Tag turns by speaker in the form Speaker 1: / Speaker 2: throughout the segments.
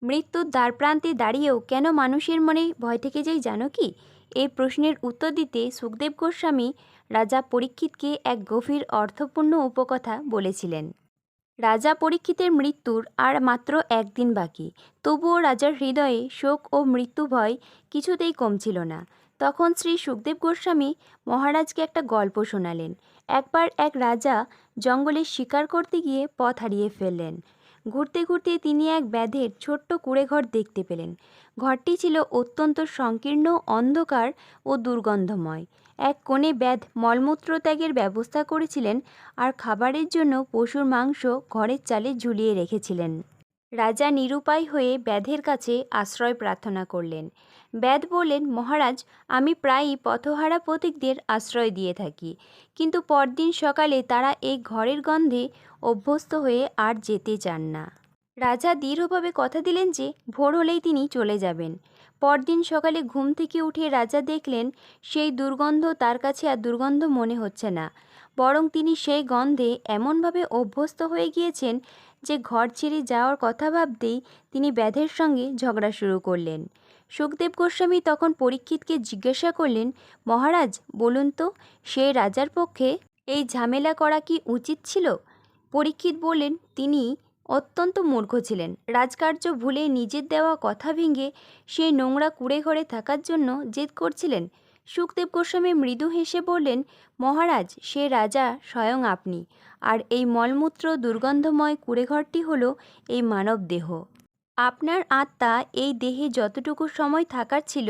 Speaker 1: মৃত্যুর দ্বারপ্রান্তে দাঁড়িয়েও কেন মানুষের মনে ভয় থেকে যায় জানো কি? এই প্রশ্নের উত্তর দিতে সুখদেব গোস্বামী রাজা পরীক্ষিতকে এক গভীর অর্থপূর্ণ উপকথা বলেছিলেন। রাজা পরীক্ষিতের মৃত্যুর আর মাত্র একদিন বাকি, তবুও রাজার হৃদয়ে শোক ও মৃত্যু ভয় কিছুতেই কমছিল না। তখন শ্রী সুখদেব গোস্বামী মহারাজকে একটা গল্প শোনালেন। একবার এক রাজা জঙ্গলে শিকার করতে গিয়ে পথ হারিয়ে ফেললেন। ঘুরতে ঘুরতে তিনি এক ব্যাধের ছোট্ট কুঁড়েঘর দেখতে পেলেন। ঘরটি ছিল অত্যন্ত সংকীর্ণ, অন্ধকার ও দুর্গন্ধময়। এক কোণে ব্যাধ মলমূত্র ত্যাগের ব্যবস্থা করেছিলেন, আর খাবারের জন্য পশুর মাংস ঘরের চালে ঝুলিয়ে রেখেছিলেন। রাজা নিরুপায় হয়ে ব্যাধের কাছে আশ্রয় প্রার্থনা করলেন। ব্যাধ বললেন, মহারাজ, আমি প্রায়ই পথহারা পথিকদের আশ্রয় দিয়ে থাকি, কিন্তু পরদিন সকালে তারা এই ঘরের গন্ধে অভ্যস্ত হয়ে আর যেতে চান না। রাজা দৃঢ়ভাবে কথা দিলেন যে ভোর হলেই তিনি চলে যাবেন। পরদিন সকালে ঘুম থেকে উঠে রাজা দেখলেন সেই দুর্গন্ধ তার কাছে আর দুর্গন্ধ মনে হচ্ছে না, বরং তিনি সেই গন্ধে এমনভাবে অভ্যস্ত হয়ে গিয়েছেন যে ঘর ছেড়ে যাওয়ার কথা ভাবতেই তিনি ব্যাধের সঙ্গে ঝগড়া শুরু করলেন। সুখদেব গোস্বামী তখন পরীক্ষিতকে জিজ্ঞাসা করলেন, মহারাজ, বলুন তো, সেই রাজার পক্ষে এই ঝামেলা করা কি উচিত ছিল? পরীক্ষিত বললেন, তিনি অত্যন্ত মূর্খ ছিলেন। রাজকার্য ভুলে নিজের দেওয়া কথা ভেঙে সেই নোংরা কুঁড়েঘরে থাকার জন্য জেদ করছিলেন। সুখদেব গোস্বামী মৃদু হেসে বললেন, মহারাজ, সে রাজা স্বয়ং আপনি, আর এই মলমূত্র দুর্গন্ধময় কুঁড়েঘরটি হলো এই মানব দেহ। আপনার আত্মা এই দেহে যতটুকু সময় থাকার ছিল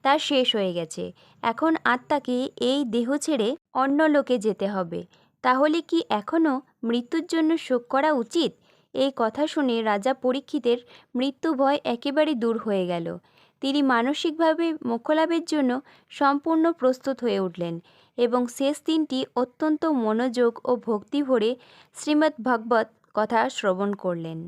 Speaker 1: তা শেষ হয়ে গেছে। এখন আত্মাকে এই দেহ ছেড়ে অন্য লোকে যেতে হবে। তাহলে কি এখনও মৃত্যুর জন্য শোক করা উচিত? এই কথা শুনে রাজা পরীক্ষিতের মৃত্যু ভয় একেবারে দূর হয়ে গেল। তিনি মানসিকভাবে মোক্ষলাভের জন্য সম্পূর্ণ প্রস্তুত হয়ে উঠলেন এবং শেষ দিনটি অত্যন্ত মনোযোগ ও ভক্তি ভরে শ্রীমদ্ ভাগবত কথা শ্রবণ করলেন।